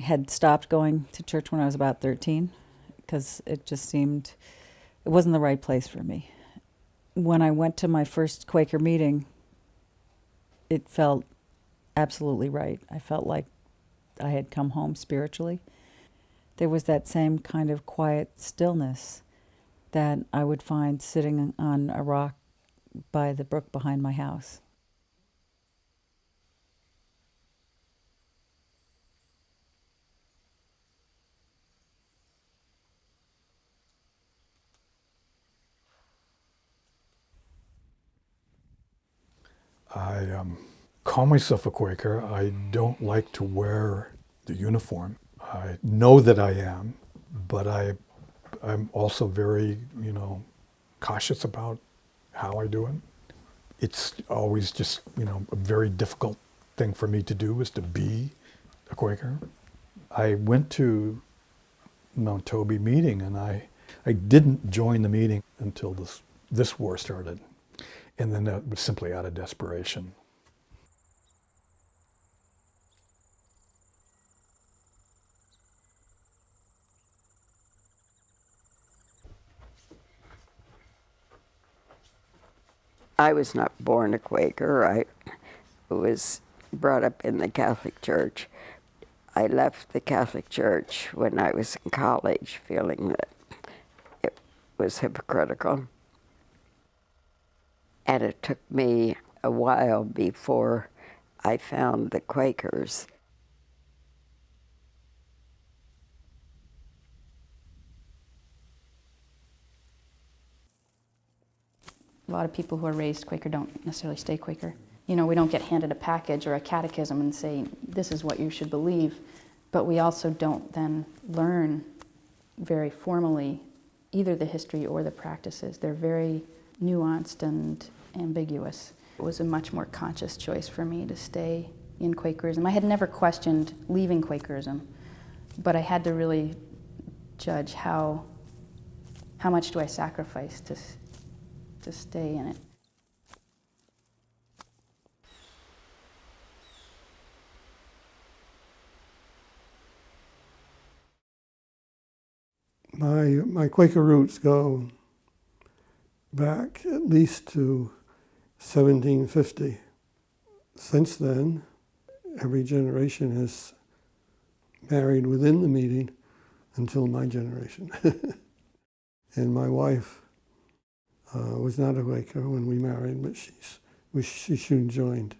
had stopped going to church when I was about 13 because it wasn't the right place for me. When I went to my first Quaker meeting, it felt absolutely right. I felt like I had come home spiritually. There was that same kind of quiet stillness that I would find sitting on a rock by the brook behind my house. I call myself a Quaker. I don't like to wear the uniform. I know that I am, but I'm also very, cautious about how I do it. It's always just, a very difficult thing for me to do is to be a Quaker. I went to Mount Toby meeting and I didn't join the meeting until this war started. And then that was simply out of desperation. I was not born a Quaker. I was brought up in the Catholic Church. I left the Catholic Church when I was in college, feeling that it was hypocritical. And it took me a while before I found the Quakers. A lot of people who are raised Quaker don't necessarily stay Quaker. You know, we don't get handed a package or a catechism and say, this is what you should believe, but we also don't then learn very formally either the history or the practices. They're very nuanced and ambiguous. It was a much more conscious choice for me to stay in Quakerism. I had never questioned leaving Quakerism, but I had to really judge how much do I sacrifice to stay in it. My Quaker roots go back at least to 1750. Since then, every generation has married within the meeting until my generation. And my wife was not a Quaker when we married, but she soon joined.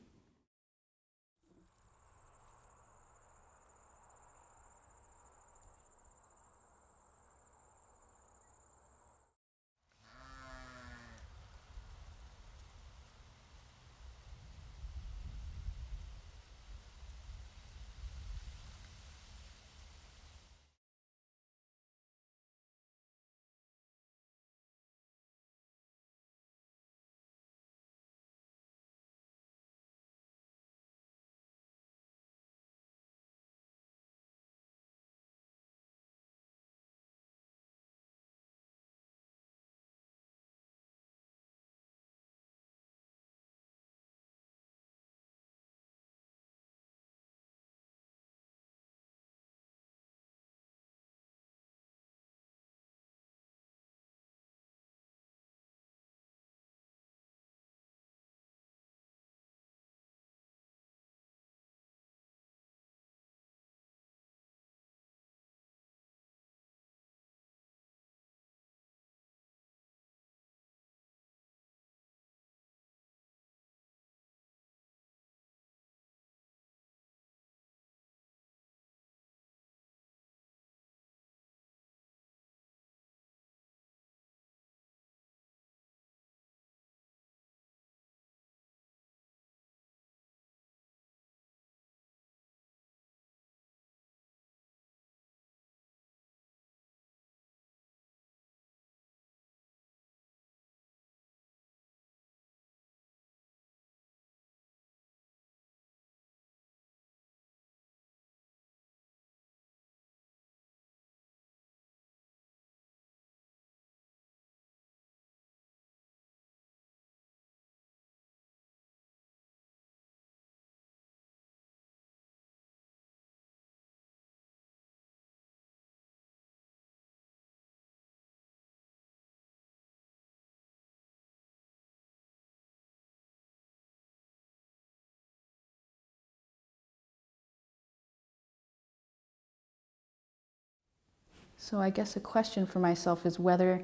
So I guess a question for myself is whether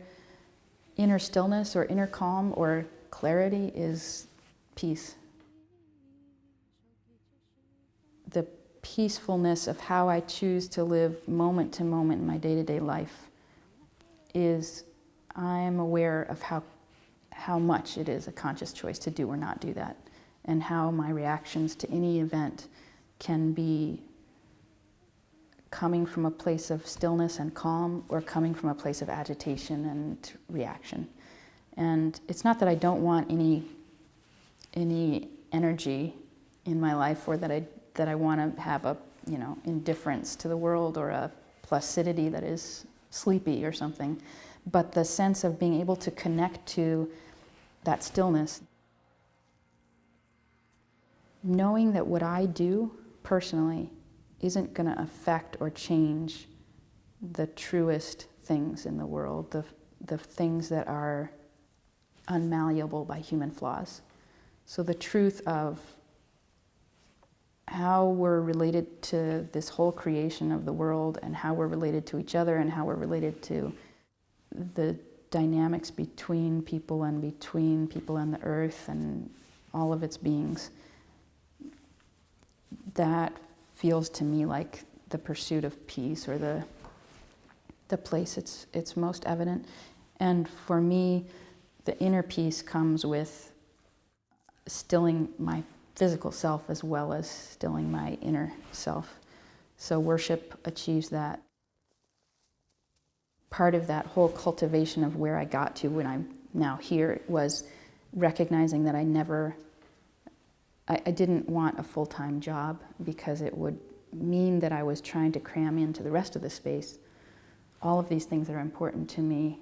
inner stillness or inner calm or clarity is peace. The peacefulness of how I choose to live moment to moment in my day-to-day life is I am aware of how much it is a conscious choice to do or not do that, and how my reactions to any event can be coming from a place of stillness and calm or coming from a place of agitation and reaction. And it's not that I don't want any energy in my life, or that I want to have a indifference to the world or a placidity that is sleepy or something, but the sense of being able to connect to that stillness, knowing that what I do personally isn't going to affect or change the truest things in the world, the things that are unmalleable by human flaws. So the truth of how we're related to this whole creation of the world, and how we're related to each other, and how we're related to the dynamics between people and the earth and all of its beings, that feels to me like the pursuit of peace, or the place it's most evident. And for me, the inner peace comes with stilling my physical self as well as stilling my inner self. So worship achieves that. Part of that whole cultivation of where I got to when I'm now here was recognizing that I didn't want a full-time job, because it would mean that I was trying to cram into the rest of the space all of these things that are important to me.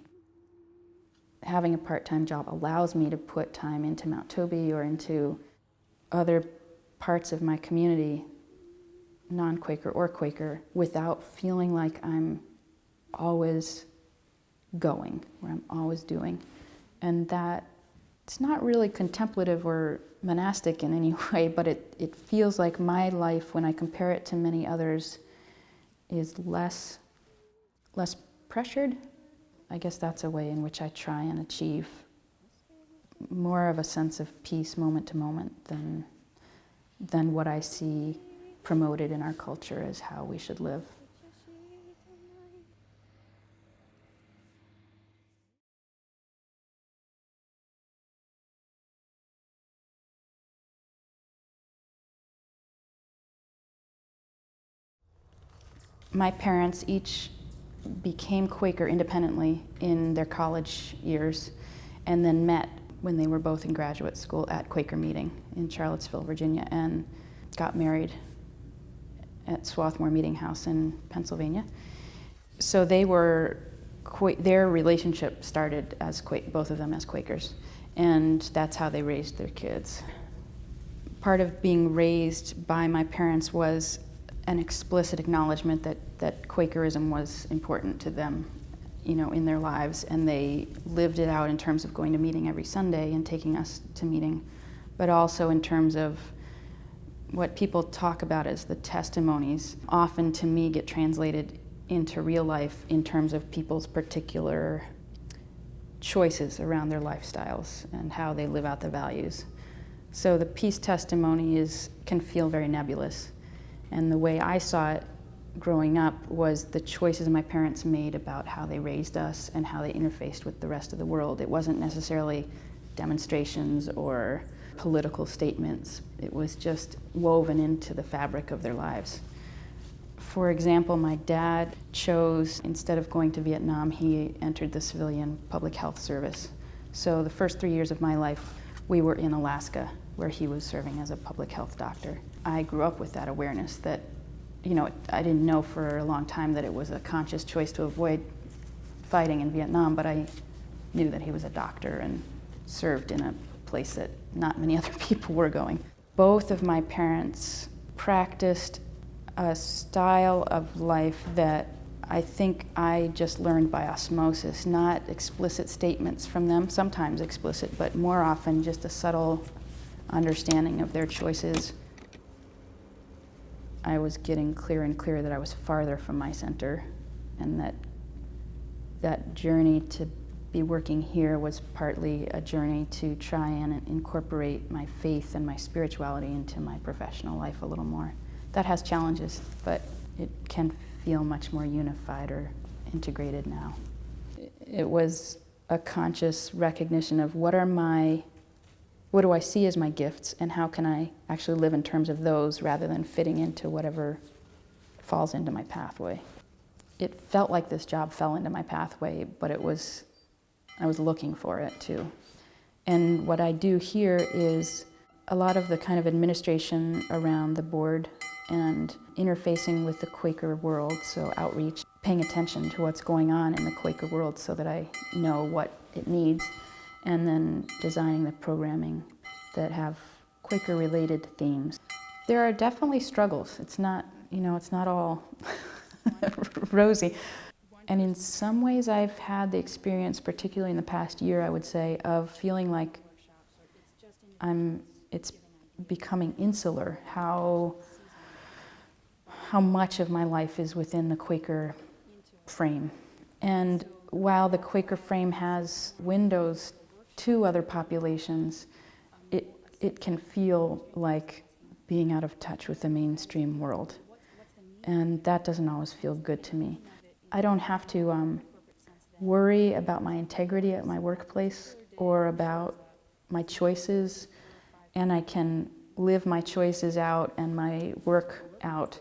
Having a part-time job allows me to put time into Mount Toby or into other parts of my community, non-Quaker or Quaker, without feeling like I'm always going, or I'm always doing. And that it's not really contemplative or monastic in any way, but it feels like my life, when I compare it to many others, is less pressured. I guess that's a way in which I try and achieve more of a sense of peace moment to moment than what I see promoted in our culture as how we should live. My parents each became Quaker independently in their college years, and then met when they were both in graduate school at Quaker Meeting in Charlottesville, Virginia, and got married at Swarthmore Meeting House in Pennsylvania. So their relationship started as both of them as Quakers, and that's how they raised their kids. Part of being raised by my parents was an explicit acknowledgement that Quakerism was important to them, in their lives, and they lived it out in terms of going to meeting every Sunday and taking us to meeting, but also in terms of what people talk about as the testimonies, often to me get translated into real life in terms of people's particular choices around their lifestyles and how they live out their values. So the peace testimony can feel very nebulous. And the way I saw it growing up was the choices my parents made about how they raised us and how they interfaced with the rest of the world. It wasn't necessarily demonstrations or political statements. It was just woven into the fabric of their lives. For example, my dad chose, instead of going to Vietnam, he entered the civilian public health service. So the first 3 years of my life, we were in Alaska, where he was serving as a public health doctor. I grew up with that awareness that, I didn't know for a long time that it was a conscious choice to avoid fighting in Vietnam, but I knew that he was a doctor and served in a place that not many other people were going. Both of my parents practiced a style of life that I think I just learned by osmosis, not explicit statements from them, sometimes explicit, but more often just a subtle understanding of their choices. I was getting clearer and clearer that I was farther from my center, and that that journey to be working here was partly a journey to try and incorporate my faith and my spirituality into my professional life a little more. That has challenges, but it can feel much more unified or integrated now. It was a conscious recognition of what do I see as my gifts, and how can I actually live in terms of those rather than fitting into whatever falls into my pathway. It felt like this job fell into my pathway, but I was looking for it too. And what I do here is a lot of the kind of administration around the board and interfacing with the Quaker world, so outreach, paying attention to what's going on in the Quaker world so that I know what it needs, and then designing the programming that have Quaker-related themes. There are definitely struggles. It's not all rosy. And in some ways I've had the experience, particularly in the past year, I would say, of feeling like it's becoming insular, how much of my life is within the Quaker frame. And while the Quaker frame has windows to other populations, it can feel like being out of touch with the mainstream world. And that doesn't always feel good to me. I don't have to worry about my integrity at my workplace or about my choices, and I can live my choices out and my work out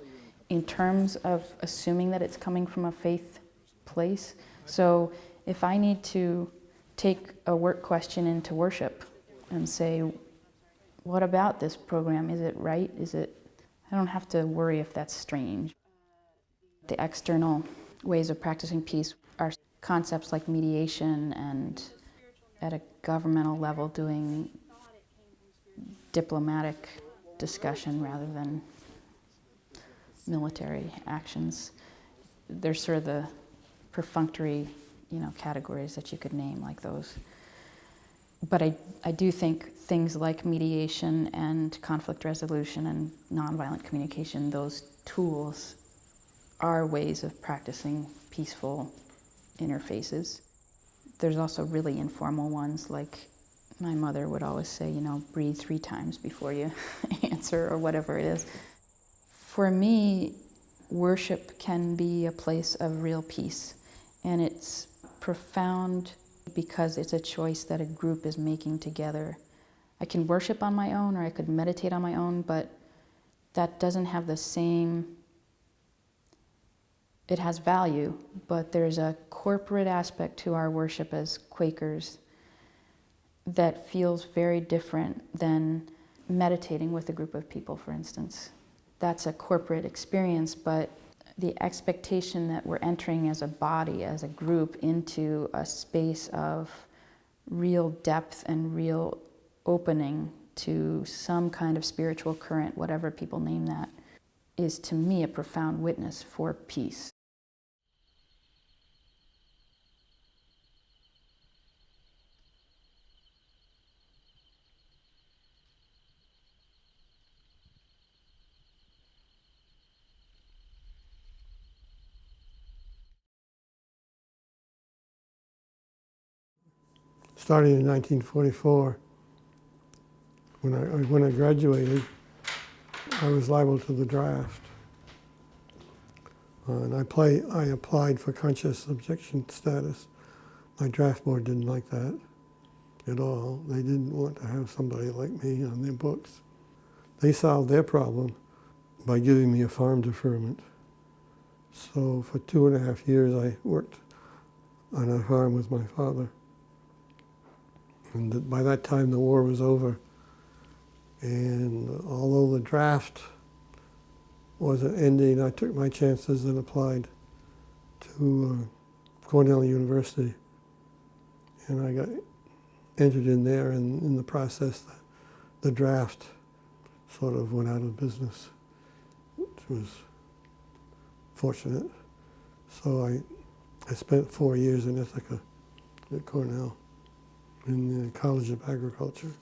in terms of assuming that it's coming from a faith place. So if I need to take a work question into worship and say, what about this program? Is it right? I don't have to worry if that's strange. The external ways of practicing peace are concepts like mediation and at a governmental level doing diplomatic discussion rather than military actions. There's sort of the perfunctory, categories that you could name like those. But I do think things like mediation and conflict resolution and nonviolent communication, those tools are ways of practicing peaceful interfaces. There's also really informal ones, like my mother would always say, breathe 3 times before you answer, or whatever it is. For me, worship can be a place of real peace, and it's profound because it's a choice that a group is making together. I can worship on my own, or I could meditate on my own, but that doesn't have the same. It has value, but there's a corporate aspect to our worship as Quakers that feels very different than meditating with a group of people, for instance. That's a corporate experience, but the expectation that we're entering as a body, as a group, into a space of real depth and real opening to some kind of spiritual current, whatever people name that, is to me a profound witness for peace. Starting in 1944, when I graduated, I was liable to the draft. And I applied for conscious objection status. My draft board didn't like that at all. They didn't want to have somebody like me on their books. They solved their problem by giving me a farm deferment. So for 2.5 years, I worked on a farm with my father. And by that time, the war was over. And although the draft wasn't ending, I took my chances and applied to Cornell University. And I got entered in there, and in the process, the draft sort of went out of business, which was fortunate. So I spent 4 years in Ithaca at Cornell, in the College of Agriculture.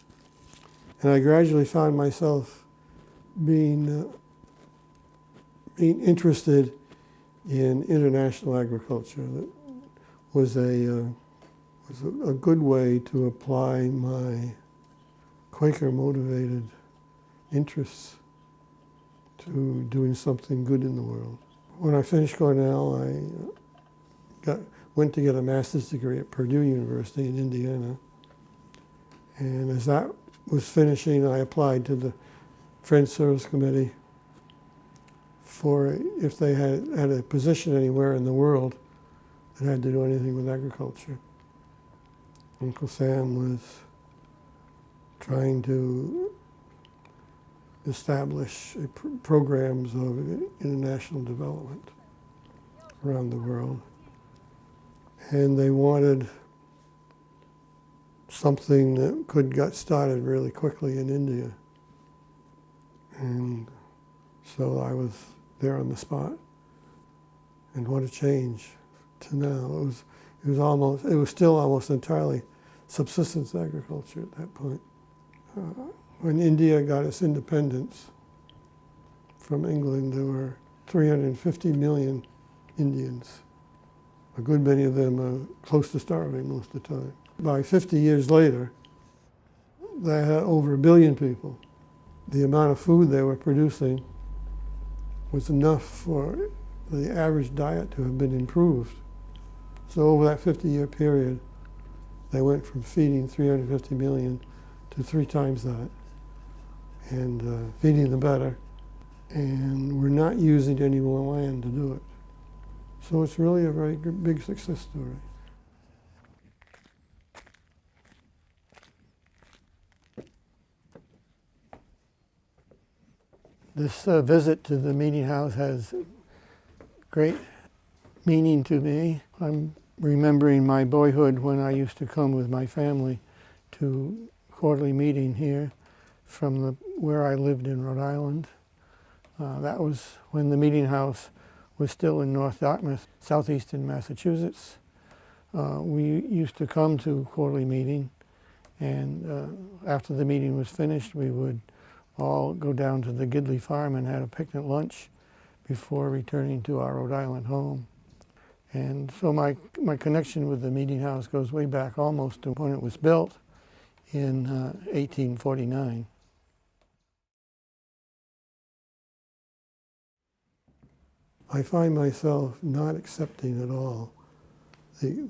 And I gradually found myself being interested in international agriculture, was a good way to apply my Quaker-motivated interests to doing something good in the world. When I finished Cornell, I went to get a master's degree at Purdue University in Indiana. And as that was finishing, I applied to the Friends Service Committee for if they had a position anywhere in the world that had to do anything with agriculture. Uncle Sam was trying to establish programs of international development around the world. And they wanted something that could get started really quickly in India. And so I was there on the spot. And what a change to now. It was still almost entirely subsistence agriculture at that point. When India got its independence from England, there were 350 million Indians. A good many of them are close to starving most of the time. By 50 years later, they had over 1 billion people. The amount of food they were producing was enough for the average diet to have been improved. So over that 50-year period, they went from feeding 350 million to 3 times that, and feeding them better. And we're not using any more land to do it. So it's really a very big success story. This visit to the meeting house has great meaning to me. I'm remembering my boyhood when I used to come with my family to quarterly meeting here from where I lived in Rhode Island. That was when the meeting house was still in North Dartmouth, southeastern Massachusetts. We used to come to quarterly meeting, and after the meeting was finished, we would all go down to the Gidley farm and had a picnic lunch before returning to our Rhode Island home. And so my connection with the meeting house goes way back almost to when it was built in 1849. I find myself not accepting at all the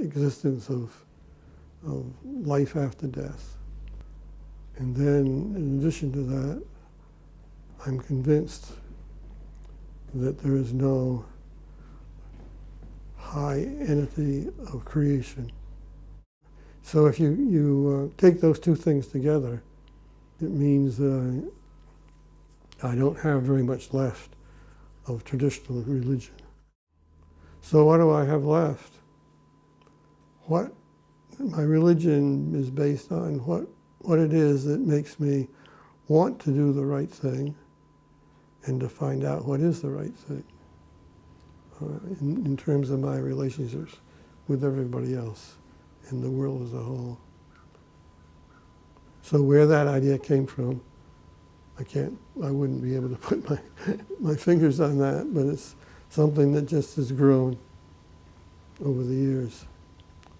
existence of life after death. And then, in addition to that, I'm convinced that there is no high entity of creation. So if you take those two things together, it means that I don't have very much left of traditional religion. So what do I have left? What my religion is based on, what it is that makes me want to do the right thing and to find out what is the right thing in terms of my relationships with everybody else and the world as a whole. So where that idea came from, I wouldn't be able to put my fingers on that, but it's something that just has grown over the years,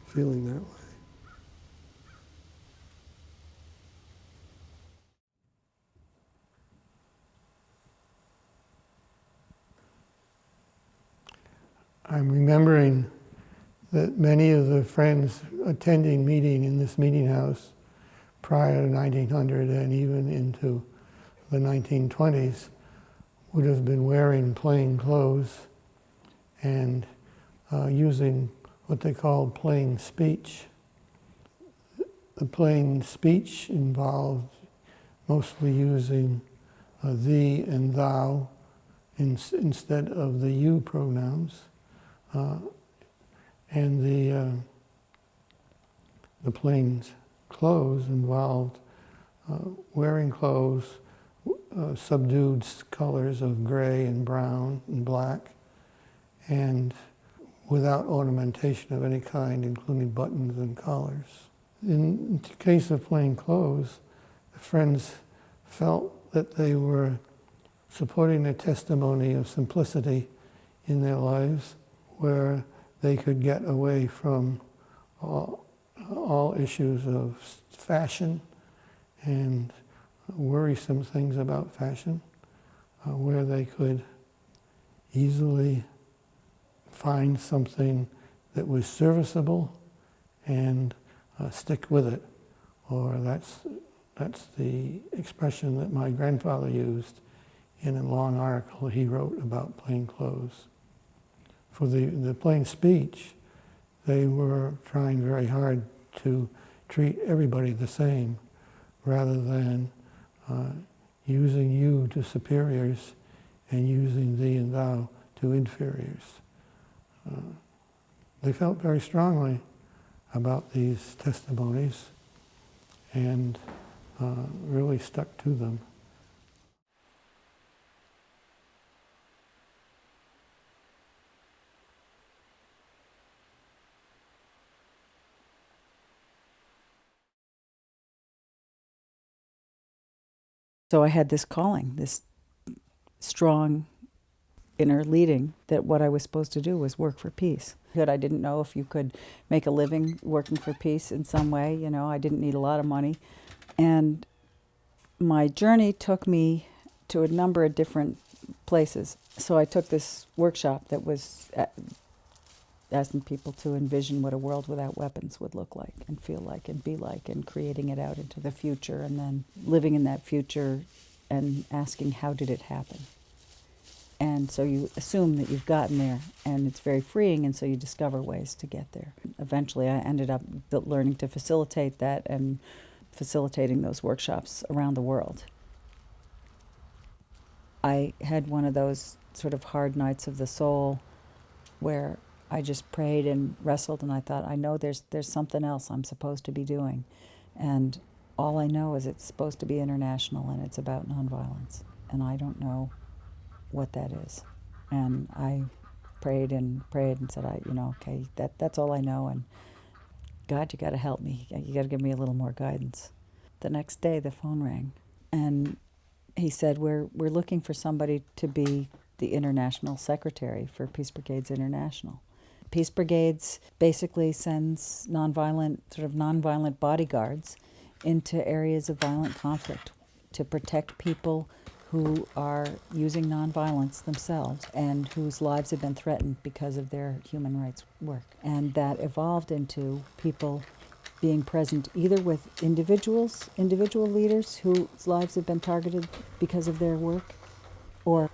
feeling that way. I'm remembering that many of the friends attending meeting in this meeting house prior to 1900 and even into the 1920s would have been wearing plain clothes and using what they called plain speech. The plain speech involved mostly using thee and thou instead of the you pronouns. And the plain clothes involved wearing clothes, subdued colors of gray and brown and black, and without ornamentation of any kind, including buttons and collars. In the case of plain clothes, the friends felt that they were supporting a testimony of simplicity in their lives, where they could get away from all issues of fashion and worrisome things about fashion, where they could easily find something that was serviceable and stick with it. Or that's the expression that my grandfather used in a long article he wrote about plain clothes. For the plain speech, they were trying very hard to treat everybody the same, rather than using you to superiors and using thee and thou to inferiors. They felt very strongly about these testimonies and really stuck to them. So I had this calling, this strong inner leading that what I was supposed to do was work for peace. I didn't know if you could make a living working for peace in some way. You know, I didn't need a lot of money. And my journey took me to a number of different places. So I took this workshop that was asking people to envision what a world without weapons would look like and feel like and be like, and creating it out into the future, and then living in that future and asking, how did it happen? And so you assume that you've gotten there, and it's very freeing, and so you discover ways to get there. Eventually I ended up learning to facilitate that and facilitating those workshops around the world. I had one of those sort of hard nights of the soul where I just prayed and wrestled, and I thought, I know there's something else I'm supposed to be doing. And all I know is it's supposed to be international, and it's about nonviolence. And I don't know what that is. And I prayed and said, okay, that's all I know. And God, you got to help me. You got to give me a little more guidance. The next day, the phone rang, and he said, we're looking for somebody to be the international secretary for Peace Brigades International. Peace Brigades basically sends nonviolent bodyguards into areas of violent conflict to protect people who are using nonviolence themselves and whose lives have been threatened because of their human rights work. And that evolved into people being present either with individual leaders whose lives have been targeted because of their work, or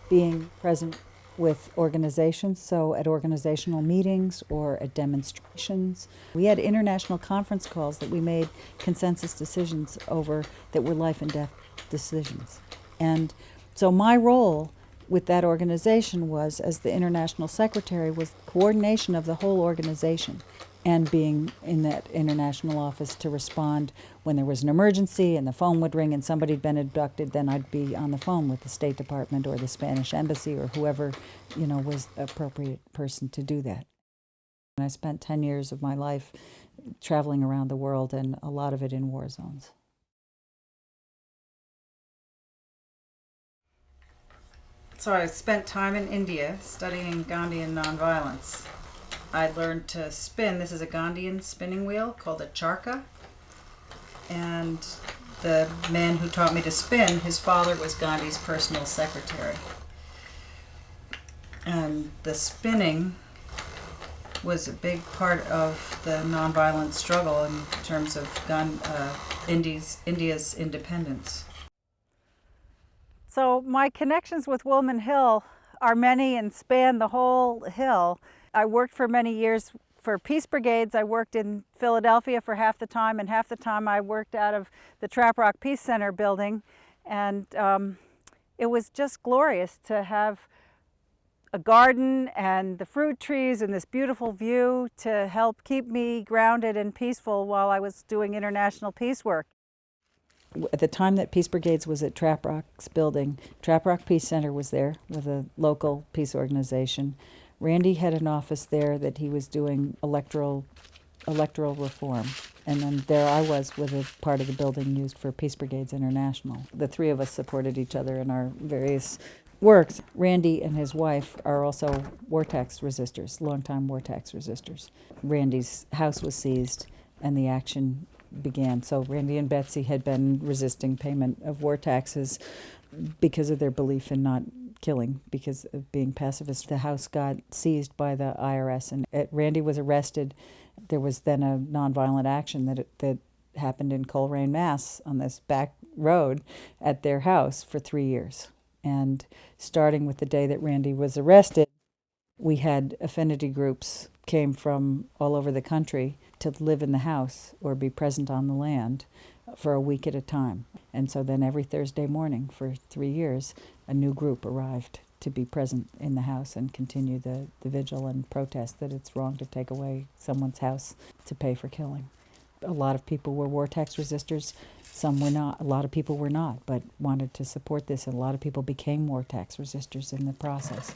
being present with organizations, so at organizational meetings or at demonstrations. We had international conference calls that we made consensus decisions over that were life and death decisions. And so my role with that organization was, as the international secretary, was coordination of the whole organization and being in that international office to respond when there was an emergency and the phone would ring and somebody had been abducted. Then I'd be on the phone with the State Department or the Spanish embassy or whoever, was the appropriate person to do that. And I spent 10 years of my life traveling around the world, and a lot of it in war zones. So I spent time in India studying Gandhian nonviolence. I learned to spin. This is a Gandhian spinning wheel called a charkha. And the man who taught me to spin, his father was Gandhi's personal secretary. And the spinning was a big part of the nonviolent struggle in terms of India's independence. So my connections with Woolman Hill are many and span the whole hill. I worked for many years for Peace Brigades. I worked in Philadelphia for half the time, and half the time I worked out of the Trap Rock Peace Center building. And it was just glorious to have a garden and the fruit trees and this beautiful view to help keep me grounded and peaceful while I was doing international peace work. At the time that Peace Brigades was at Trap Rock's building, Trap Rock Peace Center was there with a local peace organization. Randy had an office there that he was doing electoral reform. And then there I was with a part of the building used for Peace Brigades International. The three of us supported each other in our various works. Randy and his wife are also war tax resistors, longtime war tax resistors. Randy's house was seized and the action began. So Randy and Betsy had been resisting payment of war taxes because of their belief in not killing, because of being pacifist. The house got seized by the IRS and Randy was arrested. There was then a nonviolent action that happened in Coleraine, Mass, on this back road at their house for 3 years. And starting with the day that Randy was arrested, we had affinity groups came from all over the country to live in the house or be present on the land for a week at a time. And so then every Thursday morning for 3 years, a new group arrived to be present in the house and continue the vigil and protest that it's wrong to take away someone's house to pay for killing. A lot of people were war tax resistors, some were not. A lot of people were not, but wanted to support this, and a lot of people became war tax resistors in the process.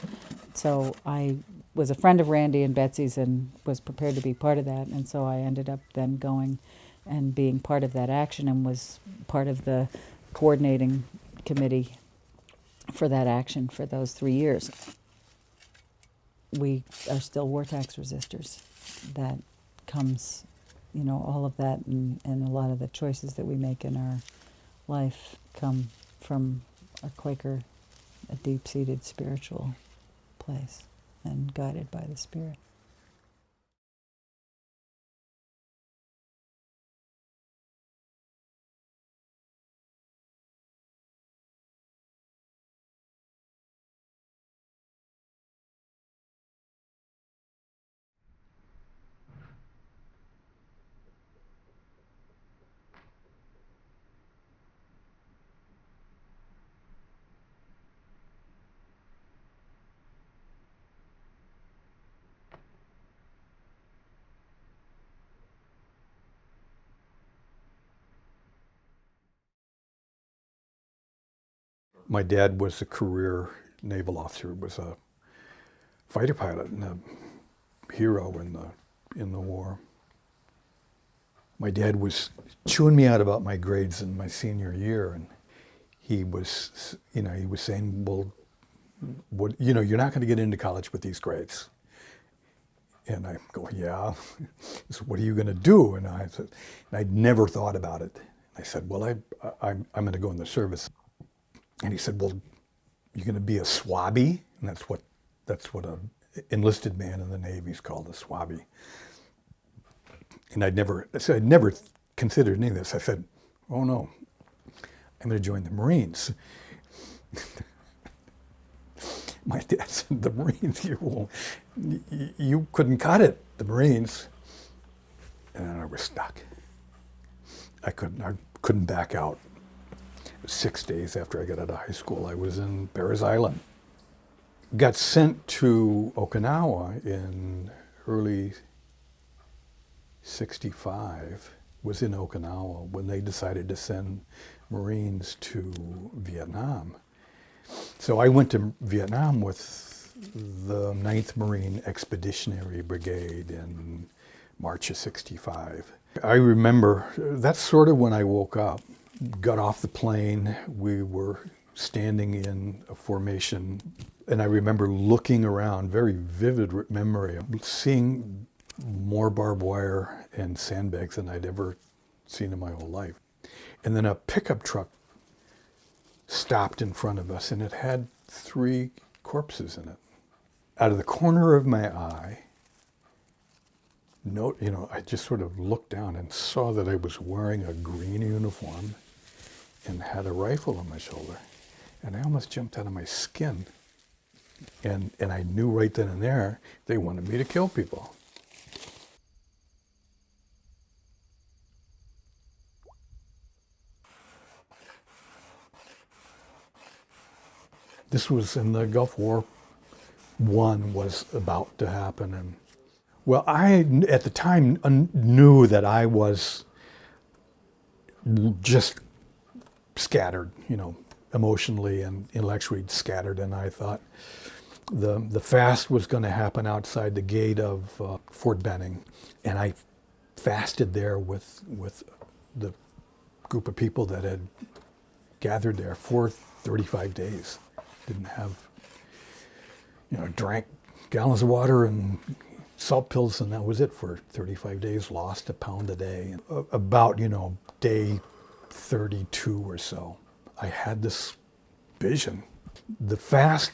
So I was a friend of Randy and Betsy's and was prepared to be part of that, and so I ended up then going and being part of that action and was part of the coordinating committee for that action for those 3 years. We are still war tax resistors. That comes, all of that and a lot of the choices that we make in our life come from a Quaker, a deep-seated spiritual place and guided by the Spirit. My dad was a career naval officer, was a fighter pilot and a hero in the war. My dad was chewing me out about my grades in my senior year, and he was saying, well, you're not going to get into college with these grades. And I go, yeah. So what are you going to do? And I said, and I'd never thought about it. I said, well, I'm going to go in the service. And he said, well, you're going to be a swabby, and that's what a enlisted man in the Navy is called, a swabby. And I'd never considered any of this. I said, oh no, I'm going to join the Marines. My dad said, the Marines, you couldn't cut it, the Marines. And I was stuck. I couldn't back out. 6 days after I got out of high school, I was in Parris Island. Got sent to Okinawa in early '65, was in Okinawa when they decided to send Marines to Vietnam. So I went to Vietnam with the 9th Marine Expeditionary Brigade in March of '65. I remember, that's sort of when I woke up. Got off the plane, we were standing in a formation, and I remember looking around, very vivid memory of seeing more barbed wire and sandbags than I'd ever seen in my whole life. And then a pickup truck stopped in front of us, and it had 3 corpses in it. Out of the corner of my eye, I just sort of looked down and saw that I was wearing a green uniform and had a rifle on my shoulder. And I almost jumped out of my skin. And I knew right then and there they wanted me to kill people. This was in the Gulf War. One was about to happen. And well, I, at the time, knew that I was just scattered, emotionally and intellectually scattered. And I thought the fast was going to happen outside the gate of Fort Benning. And I fasted there with the group of people that had gathered there for 35 days. Didn't have, drank gallons of water and salt pills, and that was it for 35 days, lost a pound a day. About, day 32 or so, I had this vision. The fast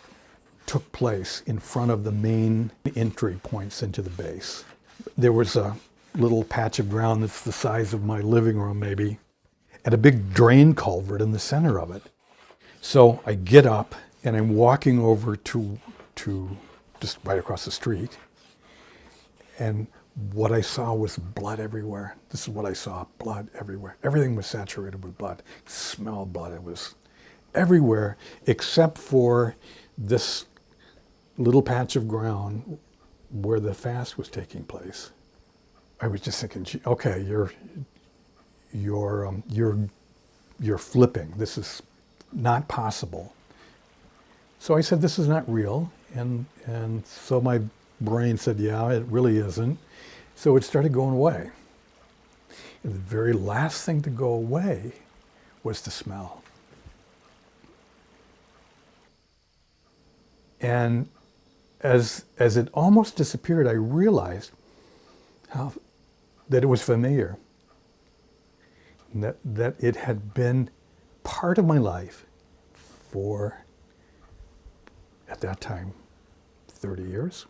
took place in front of the main entry points into the base. There was a little patch of ground that's the size of my living room maybe, and a big drain culvert in the center of it. So I get up and I'm walking over to just right across the street, and what I saw was blood everywhere. This is what I saw, blood everywhere. Everything was saturated with blood. Smell of blood. It was everywhere except for this little patch of ground where the fast was taking place. I was just thinking, "Gee, okay, you're flipping. This is not possible." So I said, "This is not real," and so my brain said, "Yeah, it really isn't." So it started going away. And the very last thing to go away was the smell. And as it almost disappeared, I realized that it was familiar, that it had been part of my life for, at that time, 30 years.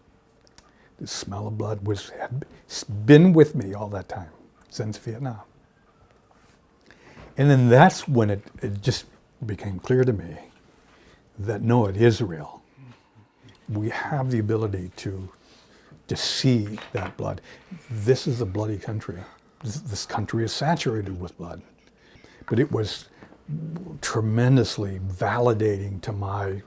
The smell of blood had been with me all that time, since Vietnam. And then that's when it just became clear to me that no, it is real. We have the ability to see that blood. This is a bloody country. This country is saturated with blood. But it was tremendously validating to my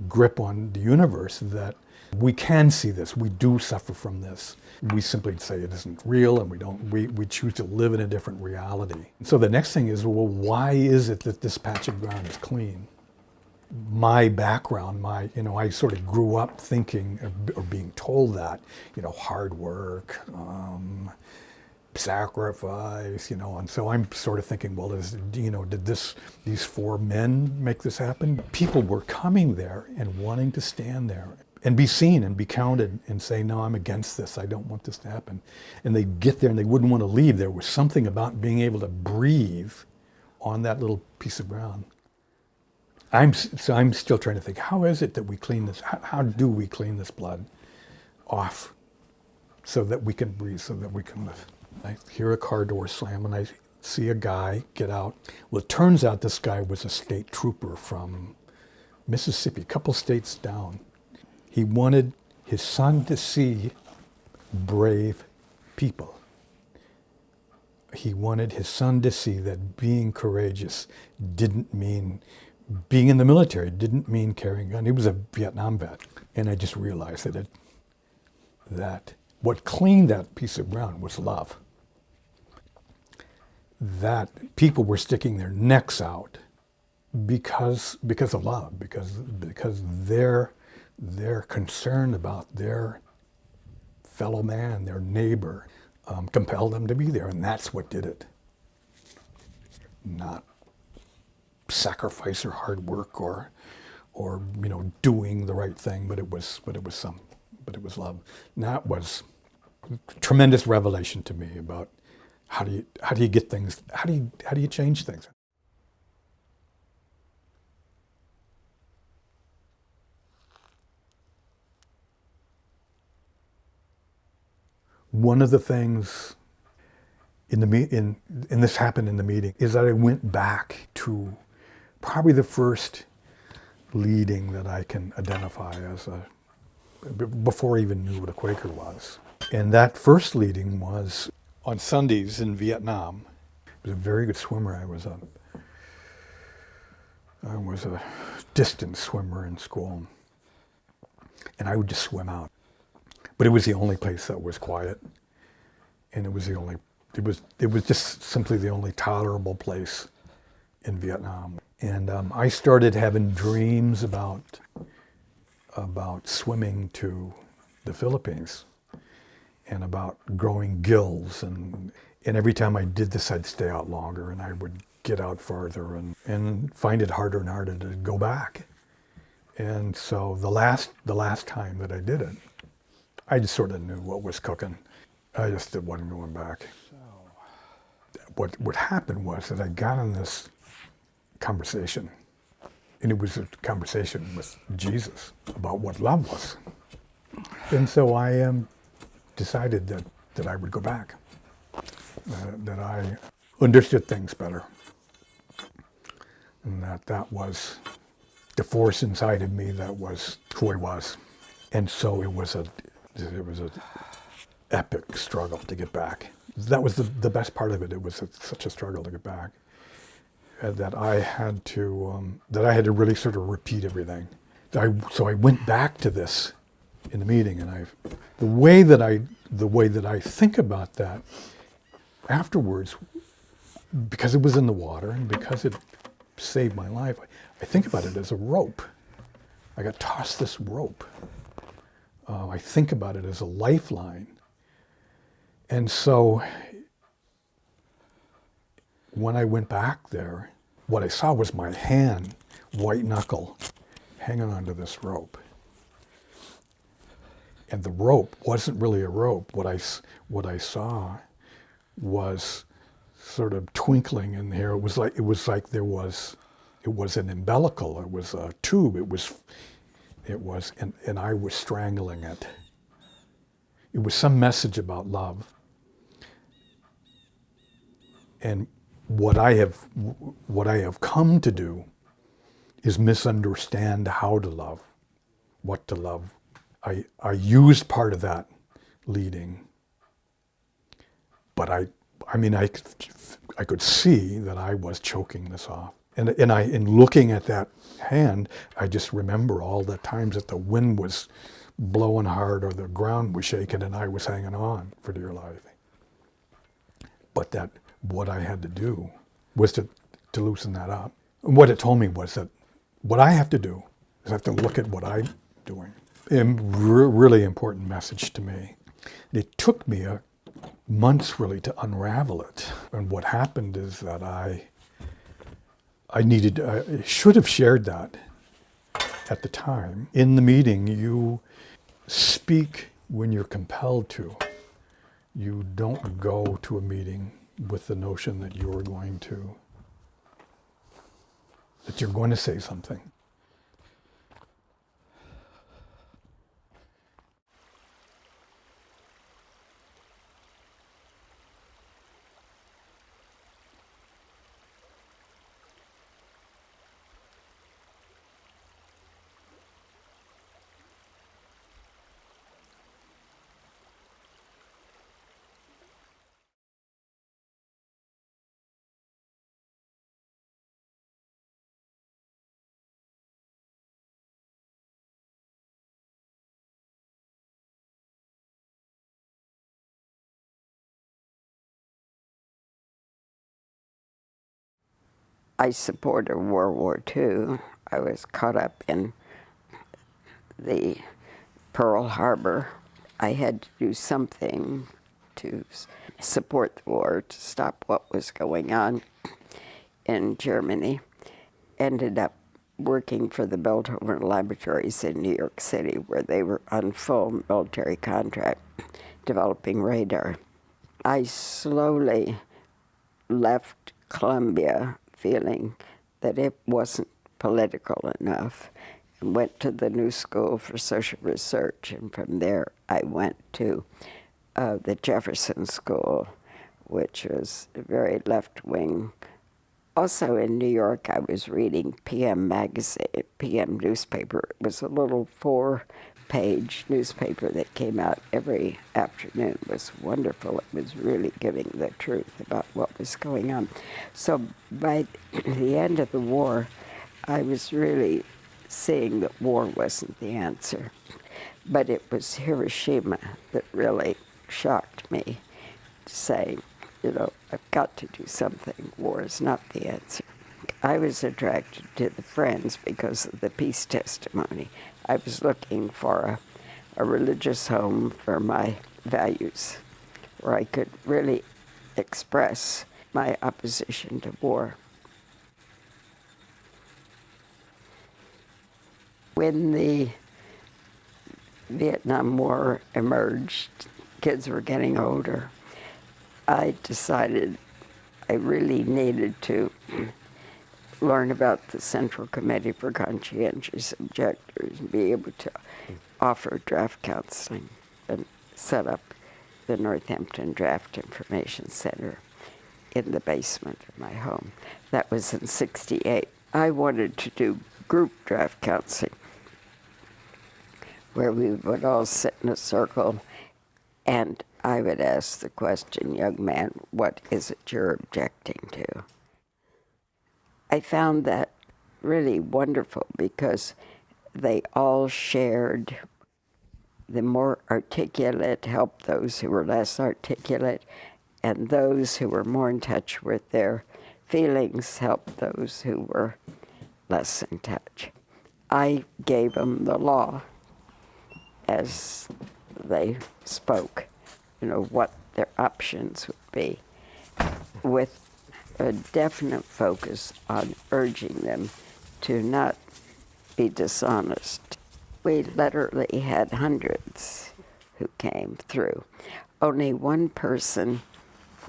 grip on the universe that we can see this. We do suffer from this. We simply say it isn't real, and we choose to live in a different reality. So the next thing is, well, why is it that this patch of ground is clean? My background, I sort of grew up thinking or being told that, hard work, sacrifice, and so I'm sort of thinking, well, did these four men make this happen? People were coming there and wanting to stand there and be seen and be counted and say, no, I'm against this. I don't want this to happen. And they'd get there and they wouldn't want to leave. There was something about being able to breathe on that little piece of ground. I'm still trying to think, how is it that we clean this? How do we clean this blood off so that we can breathe, so that we can live? I hear a car door slam and I see a guy get out. Well, it turns out this guy was a state trooper from Mississippi, a couple states down. He wanted his son to see brave people. He wanted his son to see that being courageous didn't mean being in the military, didn't mean carrying a gun. He was a Vietnam vet. And I just realized that what cleaned that piece of ground was love. That people were sticking their necks out because of love, because they're concerned about their fellow man, their neighbor, compelled them to be there, and that's what did it. Not sacrifice or hard work or doing the right thing, but it was love. And that was a tremendous revelation to me about how do you get things, how do you change things. One of the things and this happened in the meeting, is that I went back to probably the first leading that I can identify as before I even knew what a Quaker was. And that first leading was on Sundays in Vietnam. I was a very good swimmer. I was a distance swimmer in school. And I would just swim out. But it was the only place that was quiet. And it was just simply the only tolerable place in Vietnam. And I started having dreams about swimming to the Philippines and about growing gills. And every time I did this, I'd stay out longer and I would get out farther and find it harder and harder to go back. And so the last time that I did it, I just sort of knew what was cooking. I just wasn't going back. What happened was that I got in this conversation, and it was a conversation with Jesus about what love was. And so I decided that I would go back, that I understood things better, and that was the force inside of me that was who I was. And so it was a epic struggle to get back. That was the best part of it. It was such a struggle to get back, that I had to really sort of repeat everything. So I went back to this in the meeting, and the way that I think about that afterwards, because it was in the water and because it saved my life, I think about it as a rope. I got tossed this rope. I think about it as a lifeline. And so when I went back there, what I saw was my hand, white knuckle, hanging onto this rope. And the rope wasn't really a rope. What I saw was sort of twinkling in here. It was like it was an umbilical. It was a tube. And I was strangling it. It was some message about love. And what I have come to do is misunderstand how to love, what to love. I used part of that leading, but I could see that I was choking this off. And in looking at that hand, I just remember all the times that the wind was blowing hard or the ground was shaking and I was hanging on for dear life. But that what I had to do was to loosen that up. And what it told me was that what I have to do is I have to look at what I'm doing. A really important message to me. It took me months really to unravel it. And what happened is that I should have shared that at the time. In the meeting, you speak when you're compelled to. You don't go to a meeting with the notion that you're going to say something. I supported World War II. I was caught up in the Pearl Harbor. I had to do something to support the war, to stop what was going on in Germany. Ended up working for the Belthoven Laboratories in New York City, where they were on full military contract developing radar. I slowly left Columbia feeling that it wasn't political enough, and went to the New School for Social Research, and from there I went to the Jefferson School, which was very left-wing. Also in New York, I was reading PM magazine, PM newspaper. It was a little 4-page newspaper that came out every afternoon. It was wonderful. It was really giving the truth about what was going on. So by the end of the war, I was really seeing that war wasn't the answer. But it was Hiroshima that really shocked me, saying, I've got to do something. War is not the answer. I was attracted to the Friends because of the peace testimony. I was looking for a religious home for my values, where I could really express my opposition to war. When the Vietnam War emerged, kids were getting older, I decided I really needed to learn about the Central Committee for Conscientious Objectors and be able to offer draft counseling and set up the Northampton Draft Information Center in the basement of my home. That was in '68. I wanted to do group draft counseling where we would all sit in a circle and I would ask the question, young man, what is it you're objecting to? I found that really wonderful because they all shared. The more articulate helped those who were less articulate, and those who were more in touch with their feelings helped those who were less in touch. I gave them the law as they spoke, what their options would be, with a definite focus on urging them to not be dishonest. We literally had hundreds who came through. Only one person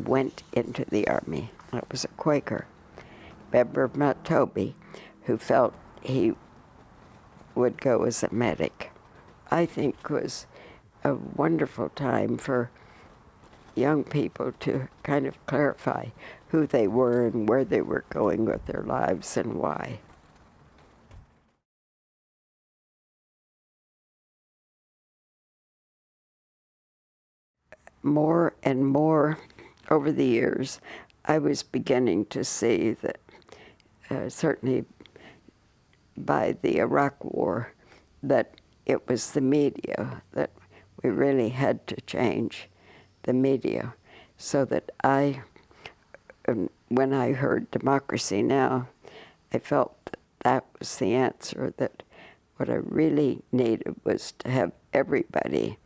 went into the Army. That was a Quaker, member of Mount Toby, who felt he would go as a medic. I think was a wonderful time for young people to kind of clarify who they were and where they were going with their lives and why. More and more over the years, I was beginning to see that certainly by the Iraq War, that it was the media, that we really had to change the media, so that when I heard Democracy Now!, I felt that was the answer, that what I really needed was to have everybody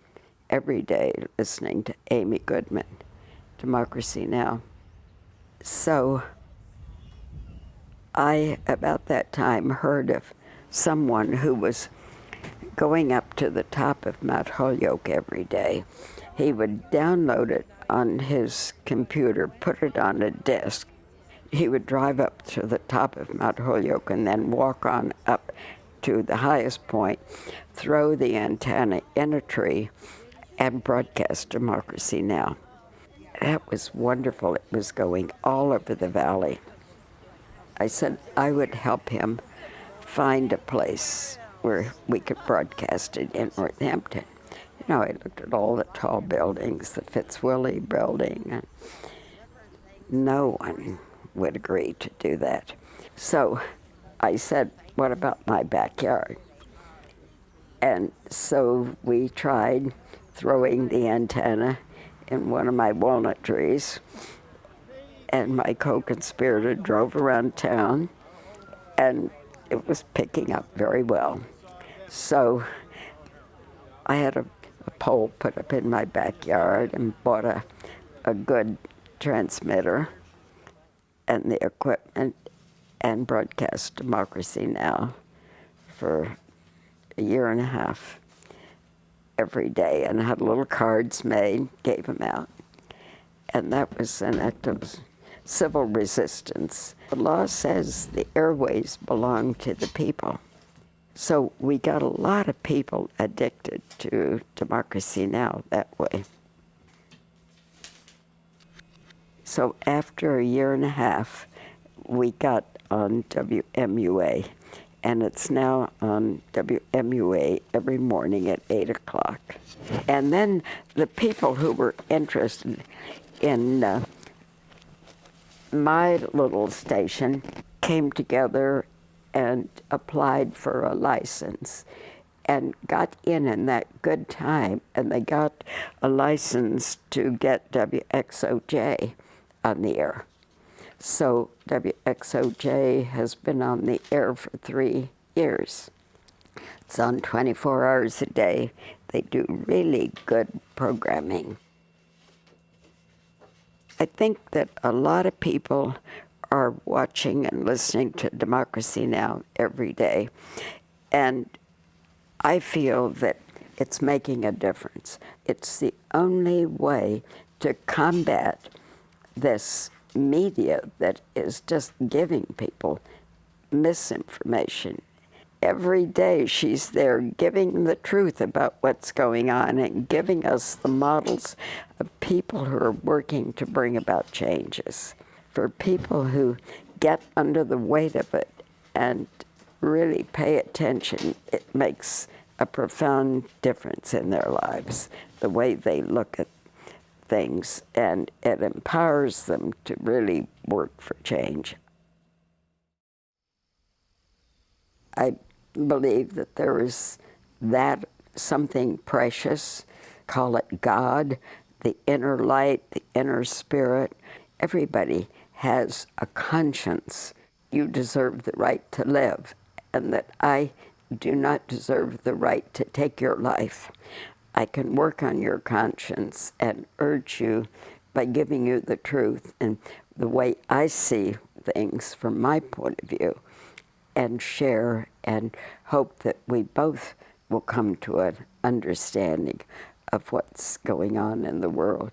every day listening to Amy Goodman, Democracy Now! So I, about that time, heard of someone who was going up to the top of Mount Holyoke every day. He would download it on his computer, put it on a disk. He would drive up to the top of Mount Holyoke and then walk on up to the highest point, throw the antenna in a tree, and broadcast Democracy Now! That was wonderful. It was going all over the valley. I said I would help him find a place where we could broadcast it in Northampton. I looked at all the tall buildings, the Fitzwillie building, and no one would agree to do that. So I said, what about my backyard? And so we tried throwing the antenna in one of my walnut trees, and my co-conspirator drove around town, and it was picking up very well. So I had a pole put up in my backyard and bought a good transmitter and the equipment and broadcast Democracy Now! For a year and a half every day, and had little cards made, gave them out. And that was an act of civil resistance. The law says the airways belong to the people. So we got a lot of people addicted to Democracy Now! That way. So after a year and a half, we got on WMUA, and it's now on WMUA every morning at 8 o'clock. And then the people who were interested in my little station came together and applied for a license and got in that good time, and they got a license to get WXOJ on the air. So WXOJ has been on the air for 3 years. It's on 24 hours a day. They do really good programming. I think that a lot of people are watching and listening to Democracy Now! Every day. And I feel that it's making a difference. It's the only way to combat this media that is just giving people misinformation. Every day she's there giving the truth about what's going on and giving us the models of people who are working to bring about changes. For people who get under the weight of it and really pay attention, it makes a profound difference in their lives, the way they look at things, and it empowers them to really work for change. I believe that there is that something precious, call it God, the inner light, the inner spirit. Everybody has a conscience. You deserve the right to live, and that I do not deserve the right to take your life. I can work on your conscience and urge you by giving you the truth and the way I see things from my point of view, and share and hope that we both will come to an understanding of what's going on in the world.